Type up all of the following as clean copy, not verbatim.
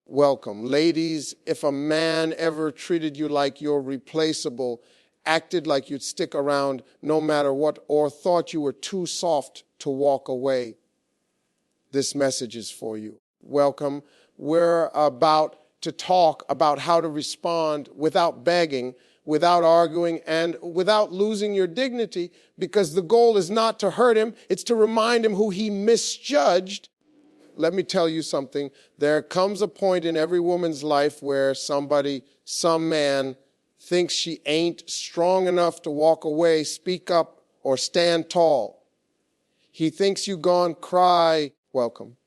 Welcome. Ladies, if a man ever treated you like you're replaceable, acted like you'd stick around no matter what, or thought you were too soft to walk away, this message is for you. Welcome. We're about to talk about how to respond without begging, without arguing, and without losing your dignity, because the goal is not to hurt him, it's to remind him who he misjudged. Let me tell you something. There comes a point in every woman's life where some man, thinks she ain't strong enough to walk away, speak up, or stand tall. He thinks you gone cry, welcome,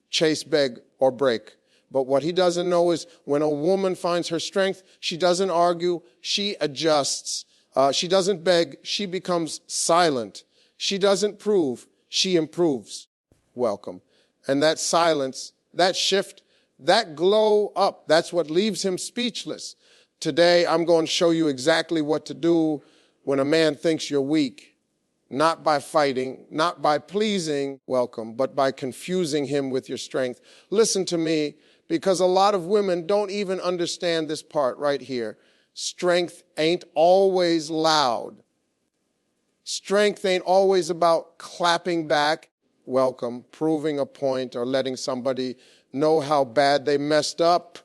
chase, beg, or break. But what he doesn't know is when a woman finds her strength, she doesn't argue, she adjusts. She doesn't beg, she becomes silent. She doesn't prove, she improves. Welcome. And that silence, that shift, that glow up, that's what leaves him speechless. Today, I'm going to show you exactly what to do when a man thinks you're weak. Not by fighting, not by pleasing, welcome, but by confusing him with your strength. Listen to me, because a lot of women don't even understand this part right here. Strength ain't always loud. Strength ain't always about clapping back, welcome, proving a point, or letting somebody know how bad they messed up.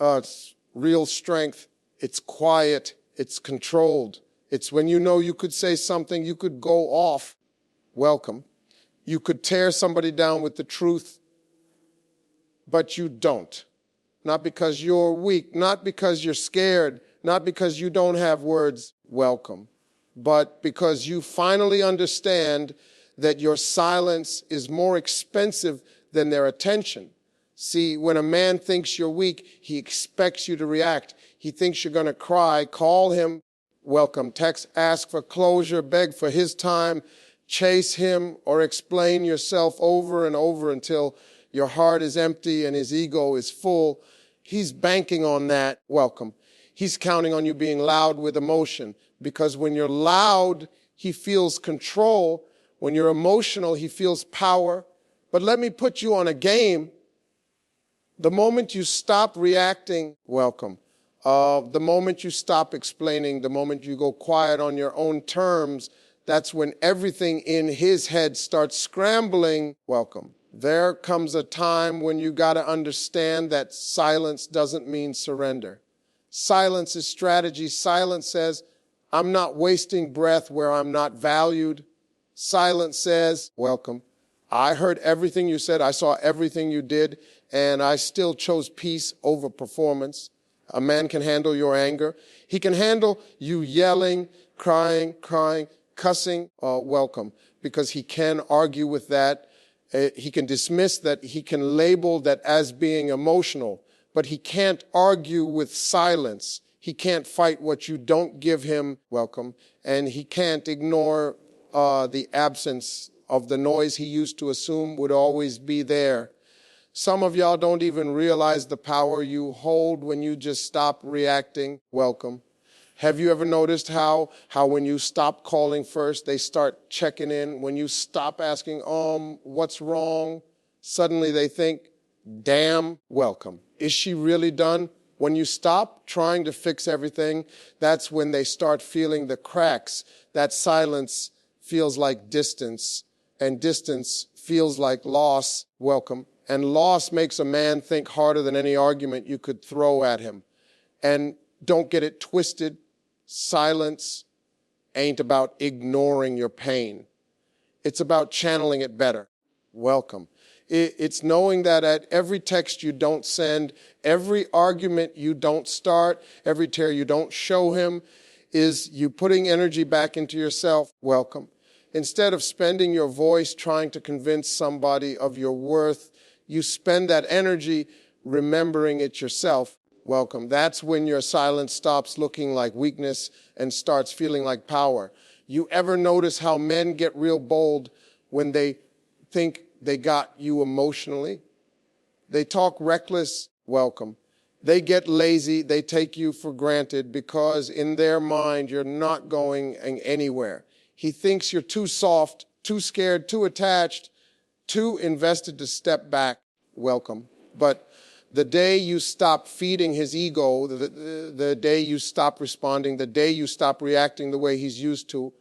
It's real strength. It's quiet. It's controlled. It's when you know you could say something, you could go off. Welcome. You could tear somebody down with the truth, but you don't. Not because you're weak, not because you're scared, not because you don't have words, welcome, but because you finally understand that your silence is more expensive than their attention. See, when a man thinks you're weak, he expects you to react. He thinks you're going to cry. Call him, welcome, text, ask for closure, beg for his time, chase him, or explain yourself over and over until your heart is empty and his ego is full. He's banking on that, welcome. He's counting on you being loud with emotion, because when you're loud, he feels control. When you're emotional, he feels power. But let me put you on a game. The moment you stop reacting, welcome. The moment you stop explaining, the moment you go quiet on your own terms, that's when everything in his head starts scrambling, welcome. There comes a time when you got to understand that silence doesn't mean surrender. Silence is strategy. Silence says, I'm not wasting breath where I'm not valued. Silence says, welcome. I heard everything you said. I saw everything you did, and I still chose peace over performance. A man can handle your anger. He can handle you yelling, crying, cussing, welcome, because he can argue with that. He can dismiss that. He can label that as being emotional, but he can't argue with silence. He can't fight what you don't give him, welcome, and he can't ignore the absence of the noise he used to assume would always be there. Some of y'all don't even realize the power you hold when you just stop reacting, welcome. Have you ever noticed how when you stop calling first, they start checking in? When you stop asking, what's wrong? Suddenly they think, damn, welcome. Is she really done? When you stop trying to fix everything, that's when they start feeling the cracks. That silence feels like distance, and distance feels like loss, welcome. And loss makes a man think harder than any argument you could throw at him. And don't get it twisted. Silence ain't about ignoring your pain. It's about channeling it better. Welcome. It's knowing that at every text you don't send, every argument you don't start, every tear you don't show him, is you putting energy back into yourself. Welcome. Instead of spending your voice trying to convince somebody of your worth, you spend that energy remembering it yourself. Welcome. That's when your silence stops looking like weakness and starts feeling like power. You ever notice how men get real bold when they think they got you emotionally? They talk reckless, welcome. They get lazy, they take you for granted because in their mind you're not going anywhere. He thinks you're too soft, too scared, too attached, too invested to step back, welcome. But The day you stop feeding his ego, the day you stop responding, the day you stop reacting the way he's used to,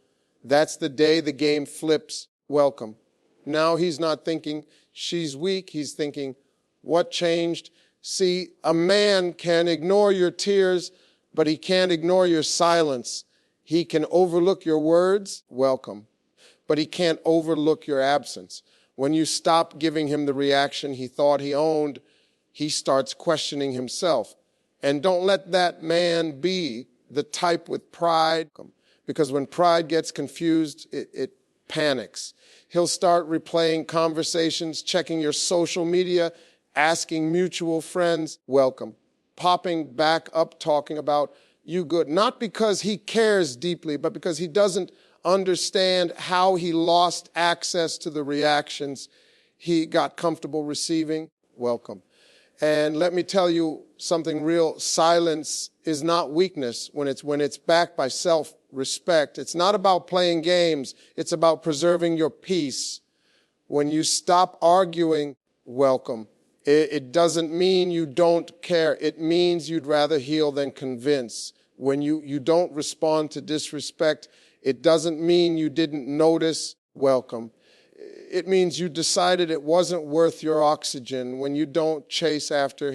that's the day the game flips. Welcome. Now he's not thinking she's weak. He's thinking, what changed? See, a man can ignore your tears, but he can't ignore your silence. He can overlook your words. Welcome. But he can't overlook your absence. When you stop giving him the reaction he thought he owned, he starts questioning himself. And don't let that man be the type with pride, because when pride gets confused, it panics. He'll start replaying conversations, checking your social media, asking mutual friends, welcome, popping back up, talking about you good, not because he cares deeply, but because he doesn't understand how he lost access to the reactions he got comfortable receiving. Welcome. And let me tell you something real. Silence is not weakness when it's backed by self-respect. It's not about playing games. It's about preserving your peace. When you stop arguing, welcome. It doesn't mean you don't care. It means you'd rather heal than convince. When you don't respond to disrespect, it doesn't mean you didn't notice. Welcome. It means you decided it wasn't worth your oxygen. When you don't chase after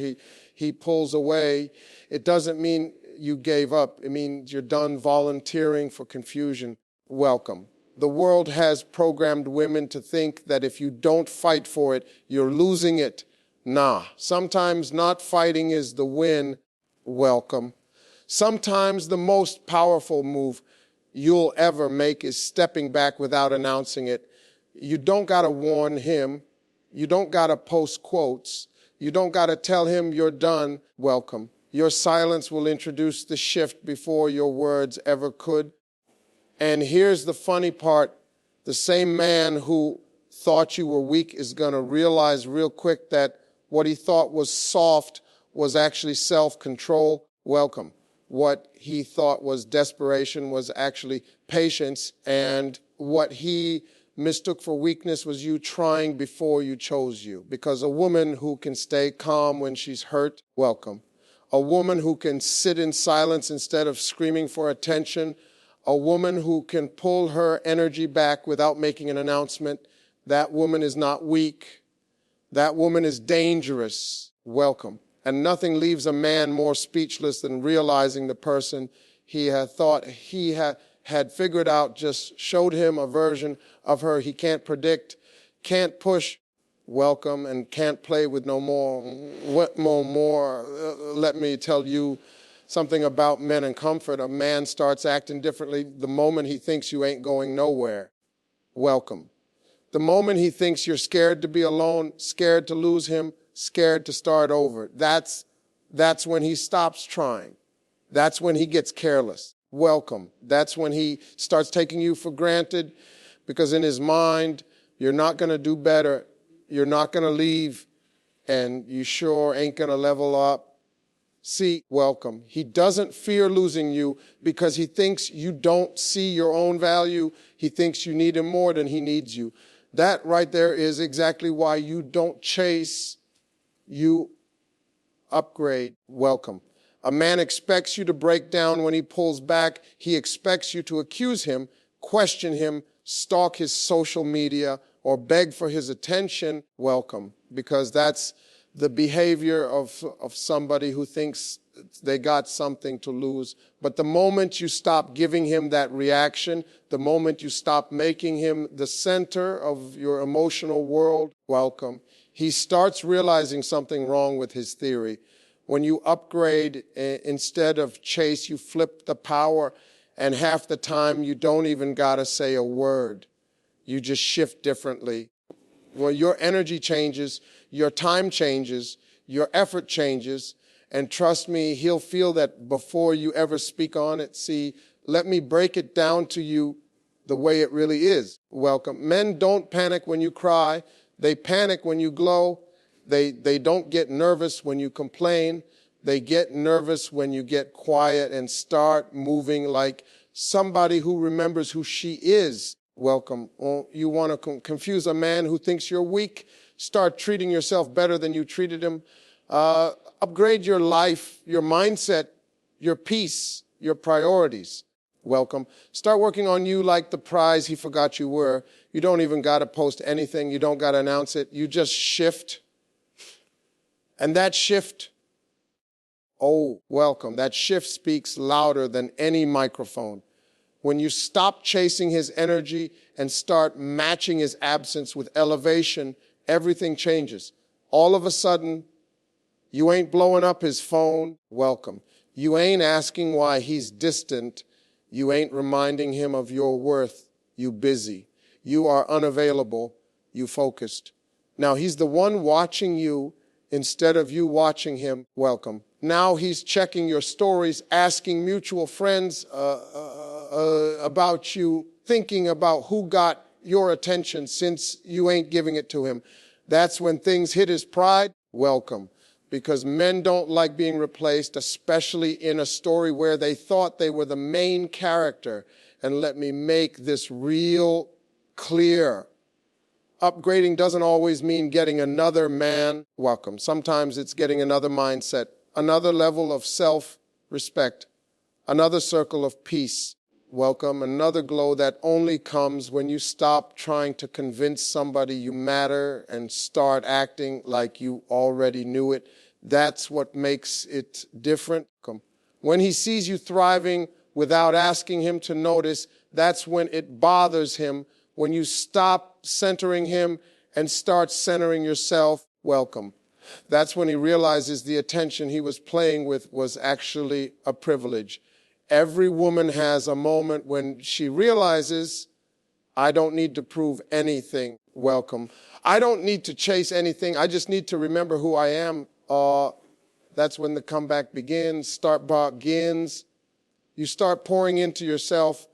he pulls away, it doesn't mean you gave up. It means you're done volunteering for confusion. Welcome. The world has programmed women to think that if you don't fight for it, you're losing it. Nah. Sometimes not fighting is the win. Welcome. Sometimes the most powerful move you'll ever make is stepping back without announcing it. You don't got to warn him. You don't got to post quotes. You don't got to tell him you're done. Welcome. Your silence will introduce the shift before your words ever could. And here's the funny part. The same man who thought you were weak is going to realize real quick that what he thought was soft was actually self-control. Welcome. What he thought was desperation was actually patience, and what he mistook for weakness was you trying before you chose you. Because a woman who can stay calm when she's hurt, welcome. A woman who can sit in silence instead of screaming for attention, a woman who can pull her energy back without making an announcement, that woman is not weak. That woman is dangerous. Welcome. And nothing leaves a man more speechless than realizing the person he had thought he had figured out just showed him a version of her he can't predict, can't push, welcome, and can't play with no more. What more? Let me tell you something about men and comfort. A man starts acting differently the moment he thinks you ain't going nowhere. Welcome. The moment he thinks you're scared to be alone, scared to lose him, scared to start over. That's when he stops trying. That's when he gets careless. Welcome. That's when he starts taking you for granted, because in his mind, you're not going to do better. You're not going to leave, and you sure ain't going to level up. See, welcome. He doesn't fear losing you because he thinks you don't see your own value. He thinks you need him more than he needs you. That right there is exactly why you don't chase. You upgrade. Welcome. A man expects you to break down when he pulls back. He expects you to accuse him, question him, stalk his social media, or beg for his attention. Welcome. Because that's the behavior of somebody who thinks they got something to lose. But the moment you stop giving him that reaction, the moment you stop making him the center of your emotional world, welcome. He starts realizing something wrong with his theory. When you upgrade, instead of chase, you flip the power, and half the time you don't even gotta say a word. You just shift differently. Well, your energy changes, your time changes, your effort changes, and trust me, he'll feel that before you ever speak on it. See, let me break it down to you the way it really is. Welcome. Men don't panic when you cry. They panic when you glow. They don't get nervous when you complain. They get nervous when you get quiet and start moving like somebody who remembers who she is. Welcome. Well, you want to confuse a man who thinks you're weak? Start treating yourself better than you treated him. Upgrade your life, your mindset, your peace, your priorities. Welcome. Start working on you like the prize he forgot you were. You don't even got to post anything. You don't got to announce it. You just shift. And that shift, oh, welcome. That shift speaks louder than any microphone. When you stop chasing his energy and start matching his absence with elevation, everything changes. All of a sudden, you ain't blowing up his phone. Welcome. You ain't asking why he's distant. You ain't reminding him of your worth. You busy. You are unavailable. You focused. Now he's the one watching you instead of you watching him. Welcome. Now he's checking your stories, asking mutual friends about you, thinking about who got your attention since you ain't giving it to him. That's when things hit his pride. Welcome. Because men don't like being replaced, especially in a story where they thought they were the main character. And let me make this real clear. Upgrading doesn't always mean getting another man. Welcome. Sometimes it's getting another mindset, another level of self-respect, another circle of peace. Welcome. Another glow that only comes when you stop trying to convince somebody you matter and start acting like you already knew it. That's what makes it different. When he sees you thriving without asking him to notice, that's when it bothers him. When you stop centering him and start centering yourself, welcome. That's when he realizes the attention he was playing with was actually a privilege. Every woman has a moment when she realizes, I don't need to prove anything. Welcome. I don't need to chase anything. I just need to remember who I am. That's when the comeback begins, begins. You start pouring into yourself.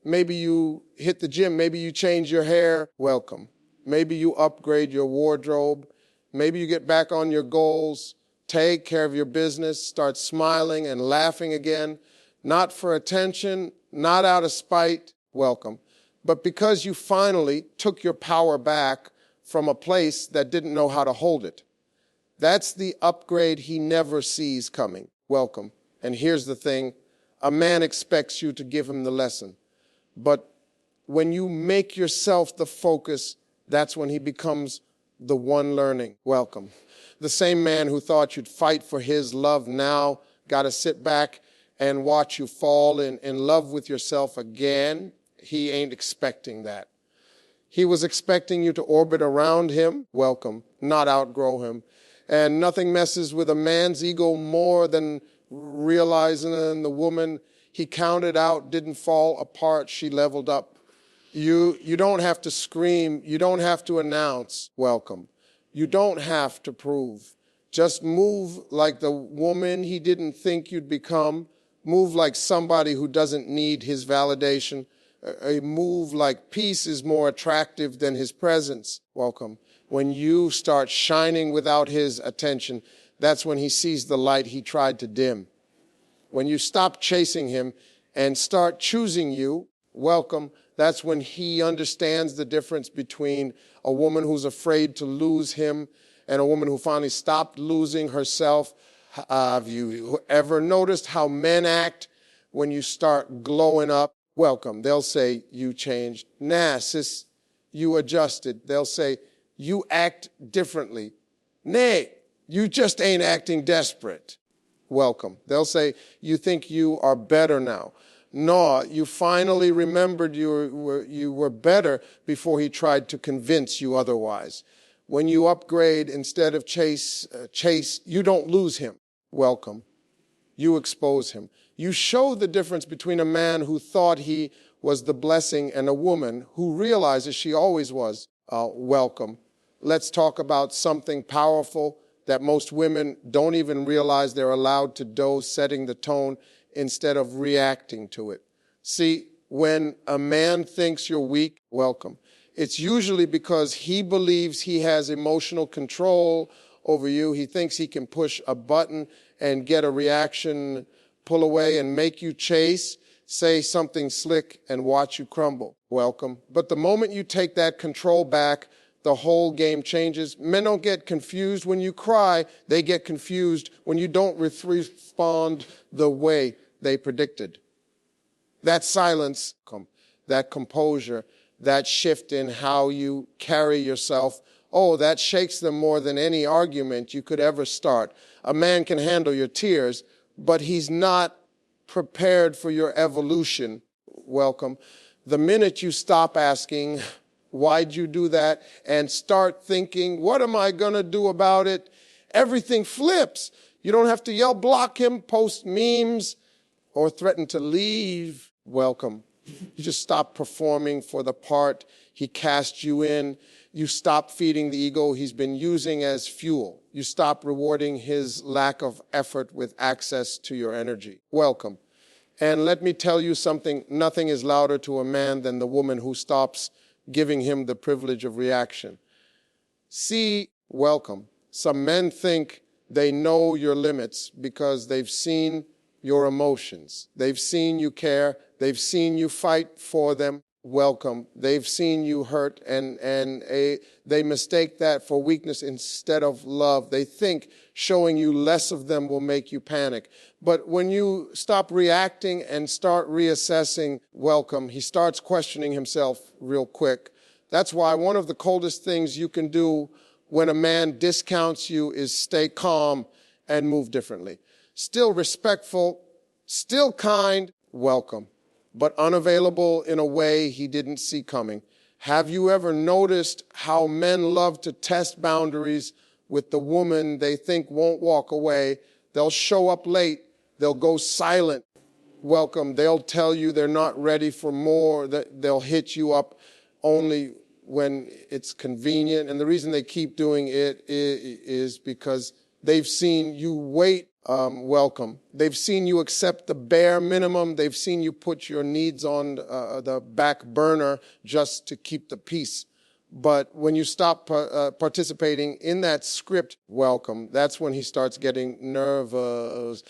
Maybe you hit the gym. Maybe you change your hair. Welcome. Maybe you upgrade your wardrobe. Maybe you get back on your goals. Take care of your business. Start smiling and laughing again. Not for attention, not out of spite. Welcome. But because you finally took your power back from a place that didn't know how to hold it. That's the upgrade he never sees coming. Welcome. And here's the thing. A man expects you to give him the lesson. But when you make yourself the focus, that's when he becomes the one learning. Welcome. The same man who thought you'd fight for his love now got to sit back and watch you fall in love with yourself again. He ain't expecting that. He was expecting you to orbit around him. Welcome. Not outgrow him. And nothing messes with a man's ego more than realizing the woman he counted out didn't fall apart. She leveled up. You don't have to scream. You don't have to announce. Welcome. You don't have to prove. Just move like the woman he didn't think you'd become. Move like somebody who doesn't need his validation. A move like peace is more attractive than his presence. Welcome. When you start shining without his attention, that's when he sees the light he tried to dim. When you stop chasing him and start choosing you, welcome, that's when he understands the difference between a woman who's afraid to lose him and a woman who finally stopped losing herself. Have you ever noticed how men act when you start glowing up? Welcome. They'll say, you changed. Nah, sis, you adjusted. They'll say, you act differently. Nay, you just ain't acting desperate. Welcome. They'll say, you think you are better now. No, you finally remembered you were better before he tried to convince you otherwise. When you upgrade instead of chase, you don't lose him. Welcome. You expose him. You show the difference between a man who thought he was the blessing and a woman who realizes she always was. Welcome. Let's talk about something powerful that most women don't even realize they're allowed to do, setting the tone instead of reacting to it. See, when a man thinks you're weak, welcome. It's usually because he believes he has emotional control over you. He thinks he can push a button and get a reaction, pull away and make you chase, say something slick and watch you crumble. Welcome. But the moment you take that control back, the whole game changes. Men don't get confused when you cry. They get confused when you don't respond the way they predicted. That silence, that composure, that shift in how you carry yourself, oh, that shakes them more than any argument you could ever start. A man can handle your tears, but he's not prepared for your evolution. Welcome. The minute you stop asking, why'd you do that, and start thinking, what am I going to do about it? Everything flips. You don't have to yell, block him, post memes, or threaten to leave. Welcome. You just stop performing for the part he cast you in. You stop feeding the ego he's been using as fuel. You stop rewarding his lack of effort with access to your energy. Welcome. And let me tell you something, nothing is louder to a man than the woman who stops giving him the privilege of reaction. See, welcome. Some men think they know your limits because they've seen your emotions. They've seen you care. They've seen you fight for them. Welcome. They've seen you hurt, and they mistake that for weakness instead of love. They think showing you less of them will make you panic. But when you stop reacting and start reassessing, welcome, he starts questioning himself real quick. That's why one of the coldest things you can do when a man discounts you is stay calm and move differently. Still respectful, still kind, welcome, but unavailable in a way he didn't see coming. Have you ever noticed how men love to test boundaries with the woman they think won't walk away? They'll show up late. They'll go silent. Welcome. They'll tell you they're not ready for more. They'll hit you up only when it's convenient. And the reason they keep doing it is because they've seen you wait. Welcome. They've seen you accept the bare minimum. They've seen you put your needs on the back burner just to keep the peace. But when you stop participating in that script, welcome, that's when he starts getting nervous,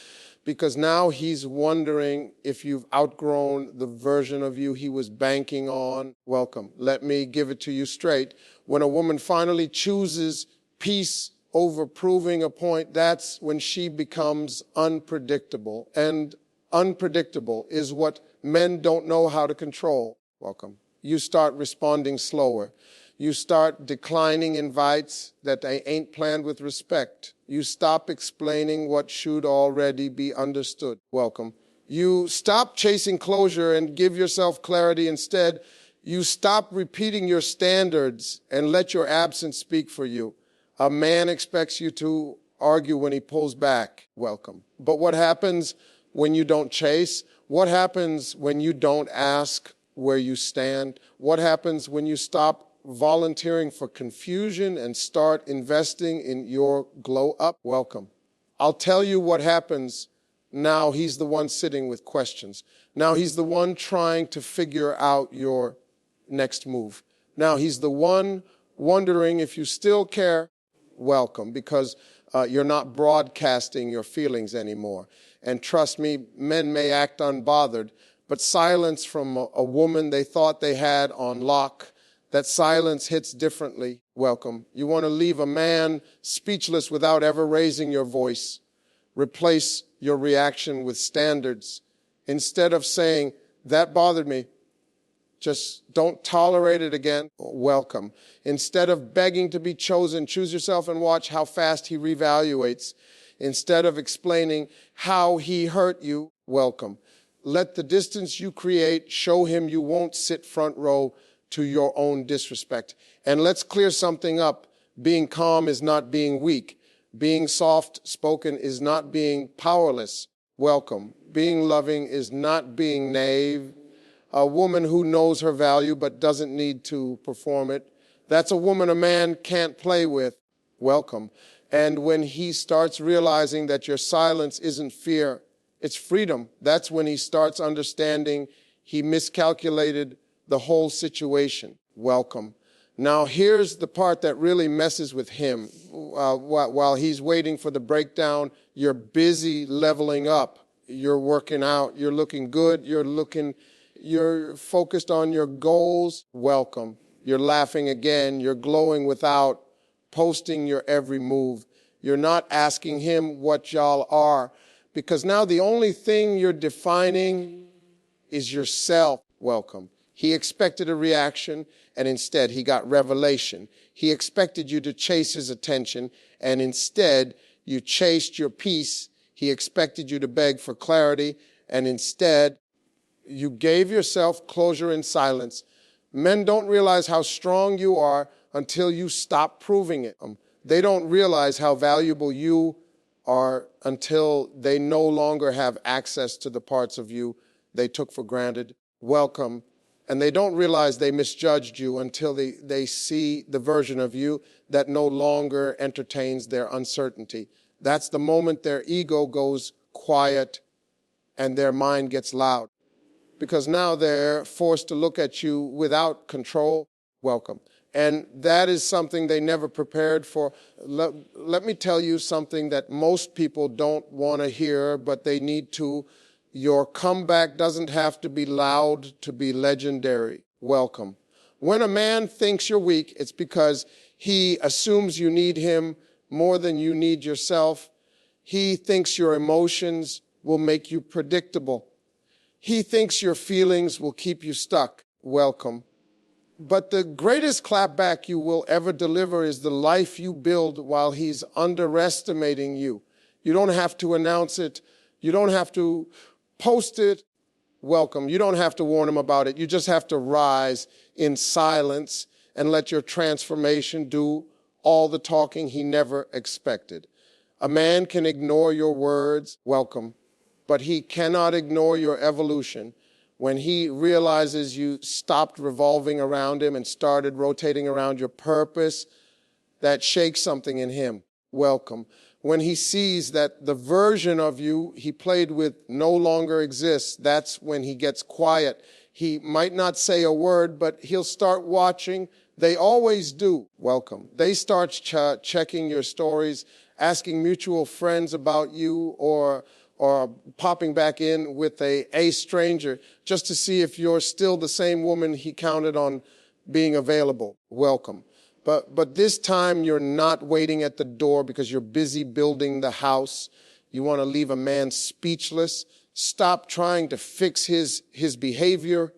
because now he's wondering if you've outgrown the version of you he was banking on. Welcome. Let me give it to you straight. When a woman finally chooses peace over proving a point, that's when she becomes unpredictable. And unpredictable is what men don't know how to control. Welcome. You start responding slower. You start declining invites that they ain't planned with respect. You stop explaining what should already be understood. Welcome. You stop chasing closure and give yourself clarity. Instead, you stop repeating your standards and let your absence speak for you. A man expects you to argue when he pulls back. Welcome. But what happens when you don't chase? What happens when you don't ask where you stand? What happens when you stop volunteering for confusion and start investing in your glow up? Welcome. I'll tell you what happens. Now he's the one sitting with questions. Now he's the one trying to figure out your next move. Now he's the one wondering if you still care. Welcome, because you're not broadcasting your feelings anymore. And trust me, men may act unbothered, but silence from a woman they thought they had on lock, that silence hits differently. Welcome. You want to leave a man speechless without ever raising your voice. Replace your reaction with standards. Instead of saying, that bothered me, just don't tolerate it again. Welcome. Instead of begging to be chosen, choose yourself and watch how fast he reevaluates. Instead of explaining how he hurt you, welcome. Let the distance you create show him you won't sit front row to your own disrespect. And let's clear something up. Being calm is not being weak. Being soft-spoken is not being powerless. Welcome. Being loving is not being naive. A woman who knows her value but doesn't need to perform it, that's a woman a man can't play with. Welcome. And when he starts realizing that your silence isn't fear, it's freedom, that's when he starts understanding he miscalculated the whole situation. Welcome. Now here's the part that really messes with him. While he's waiting for the breakdown, you're busy leveling up. You're working out. You're looking good. You're focused on your goals. Welcome. You're laughing again. You're glowing without posting your every move. You're not asking him what y'all are, because now the only thing you're defining is yourself. Welcome. He expected a reaction, and instead he got revelation. He expected you to chase his attention, and instead you chased your peace. He expected you to beg for clarity, and instead you gave yourself closure in silence. Men don't realize how strong you are until you stop proving it. They don't realize how valuable you are until they no longer have access to the parts of you they took for granted. Welcome. And they don't realize they misjudged you until they see the version of you that no longer entertains their uncertainty. That's the moment their ego goes quiet and their mind gets loud, because now they're forced to look at you without control. Welcome. And that is something they never prepared for. Let me tell you something that most people don't want to hear, but they need to. Your comeback doesn't have to be loud to be legendary. Welcome. When a man thinks you're weak, it's because he assumes you need him more than you need yourself. He thinks your emotions will make you predictable. He thinks your feelings will keep you stuck. Welcome. But the greatest clapback you will ever deliver is the life you build while he's underestimating you. You don't have to announce it. You don't have to post it. Welcome. You don't have to warn him about it. You just have to rise in silence and let your transformation do all the talking he never expected. A man can ignore your words. Welcome. But he cannot ignore your evolution. When he realizes you stopped revolving around him and started rotating around your purpose, that shakes something in him. Welcome. When he sees that the version of you he played with no longer exists, that's when he gets quiet. He might not say a word, but he'll start watching. They always do. Welcome. They start checking your stories, asking mutual friends about you, or popping back in with a stranger just to see if you're still the same woman he counted on being available. Welcome. But this time you're not waiting at the door because you're busy building the house. You want to leave a man speechless. Stop trying to fix his behavior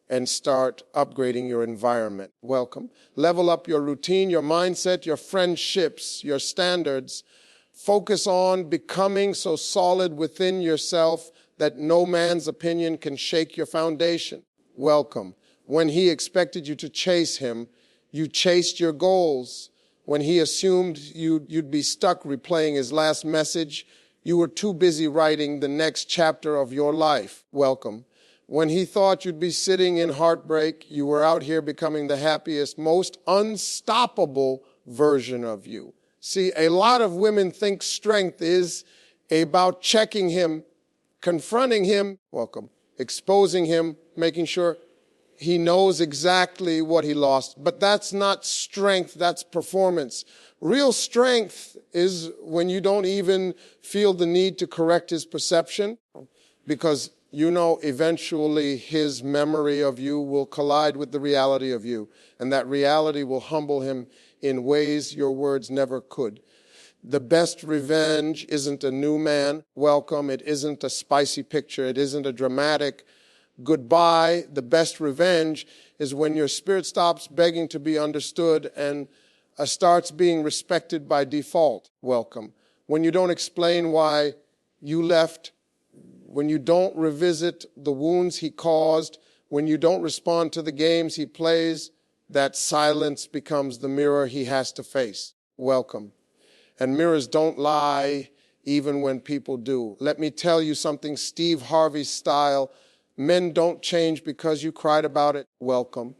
and start upgrading your environment. Welcome. Level up your routine, your mindset, your friendships, your standards. Focus on becoming so solid within yourself that no man's opinion can shake your foundation. Welcome. When he expected you to chase him, you chased your goals. When he assumed you'd be stuck replaying his last message, you were too busy writing the next chapter of your life. Welcome. When he thought you'd be sitting in heartbreak, you were out here becoming the happiest, most unstoppable version of you. See, a lot of women think strength is about checking him, confronting him, welcome, exposing him, making sure he knows exactly what he lost. But that's not strength, that's performance. Real strength is when you don't even feel the need to correct his perception, because you know eventually his memory of you will collide with the reality of you, and that reality will humble him in ways your words never could. The best revenge isn't a new man welcome. It isn't a spicy picture. It isn't a dramatic goodbye. The best revenge is when your spirit stops begging to be understood and starts being respected by default. Welcome. When you don't explain why you left, when you don't revisit the wounds he caused, when you don't respond to the games he plays, that silence becomes the mirror he has to face. Welcome. And mirrors don't lie even when people do. Let me tell you something, Steve Harvey style. Men don't change because you cried about it. Welcome.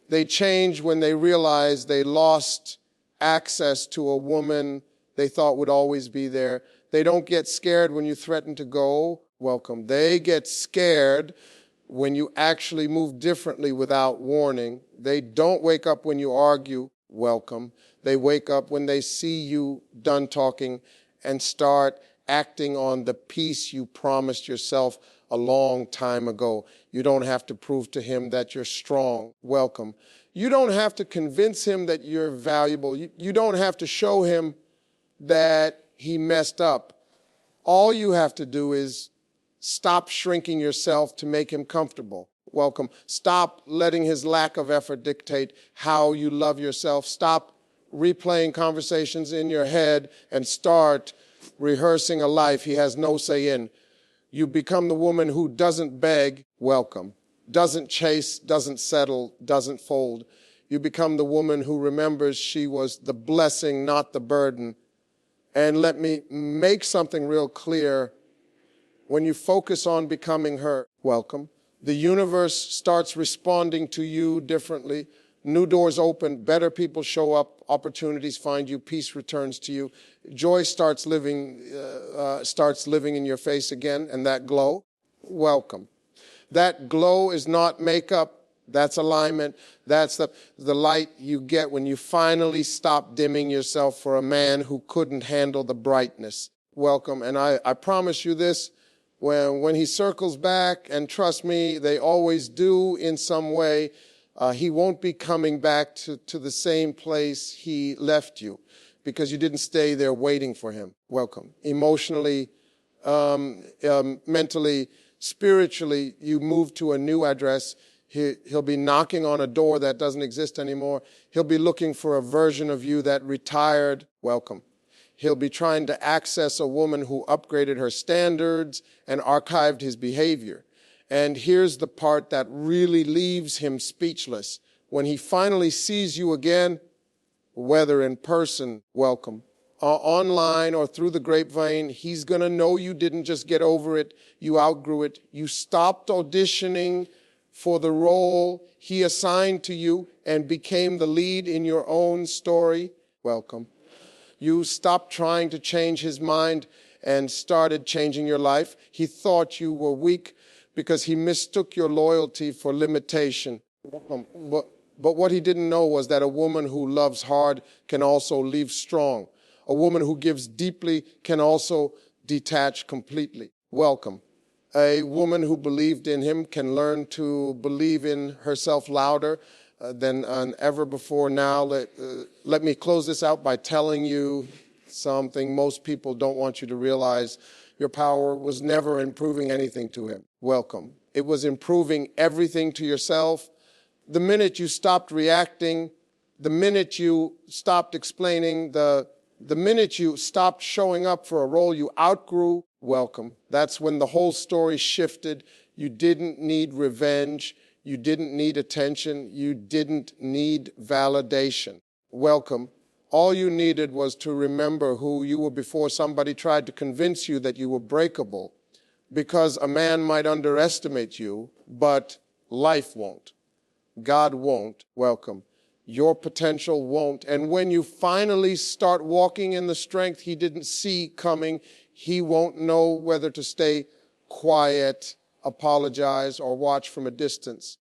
They change when they realize they lost access to a woman they thought would always be there. They don't get scared when you threaten to go. Welcome. They get scared when you actually move differently without warning. They don't wake up when you argue. Welcome. They wake up when they see you done talking and start acting on the peace you promised yourself a long time ago. You don't have to prove to him that you're strong. Welcome. You don't have to convince him that you're valuable. You don't have to show him that he messed up. All you have to do is stop shrinking yourself to make him comfortable. Welcome. Stop letting his lack of effort dictate how you love yourself. Stop replaying conversations in your head and start rehearsing a life he has no say in. You become the woman who doesn't beg. Welcome. Doesn't chase, doesn't settle, doesn't fold. You become the woman who remembers she was the blessing, not the burden. And let me make something real clear. When you focus on becoming her, welcome, the universe starts responding to you differently. New doors open, better people show up, opportunities find you, peace returns to you. Joy starts living in your face again, and that glow, welcome. That glow is not makeup. That's alignment. That's the light you get when you finally stop dimming yourself for a man who couldn't handle the brightness. Welcome. And I promise you this, when he circles back, and trust me, they always do in some way, he won't be coming back to the same place he left you because you didn't stay there waiting for him. Welcome. Emotionally, mentally, spiritually, you move to a new address. He'll be knocking on a door that doesn't exist anymore. He'll be looking for a version of you that retired. Welcome. He'll be trying to access a woman who upgraded her standards and archived his behavior. And here's the part that really leaves him speechless. When he finally sees you again, whether in person, welcome, online or through the grapevine, he's going to know you didn't just get over it, you outgrew it. You stopped auditioning for the role he assigned to you and became the lead in your own story. Welcome. You stopped trying to change his mind and started changing your life. He thought you were weak because he mistook your loyalty for limitation. But what he didn't know was that a woman who loves hard can also leave strong. A woman who gives deeply can also detach completely. Welcome. A woman who believed in him can learn to believe in herself louder than ever before now. Let me close this out by telling you something most people don't want you to realize. Your power was never improving anything to him. Welcome. It was improving everything to yourself. The minute you stopped reacting, the minute you stopped explaining, the minute you stopped showing up for a role you outgrew, welcome. That's when the whole story shifted. You didn't need revenge. You didn't need attention. You didn't need validation. Welcome. All you needed was to remember who you were before somebody tried to convince you that you were breakable. Because a man might underestimate you, but life won't. God won't. Welcome. Your potential won't. And when you finally start walking in the strength he didn't see coming, he won't know whether to stay quiet, apologize, or watch from a distance.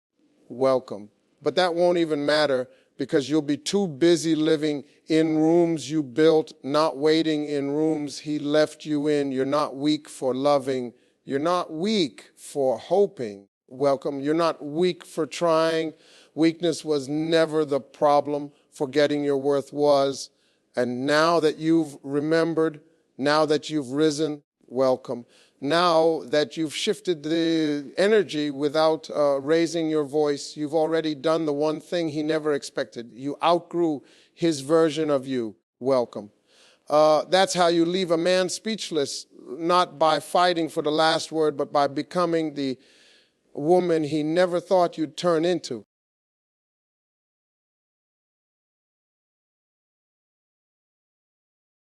Welcome. But that won't even matter because you'll be too busy living in rooms you built, not waiting in rooms he left you in. You're not weak for loving. You're not weak for hoping. Welcome. You're not weak for trying. Weakness was never the problem. Forgetting your worth was. And now that you've remembered, now that you've risen, welcome. Now that you've shifted the energy without raising your voice, you've already done the one thing he never expected. You outgrew his version of you. Welcome. That's how you leave a man speechless, not by fighting for the last word, but by becoming the woman he never thought you'd turn into.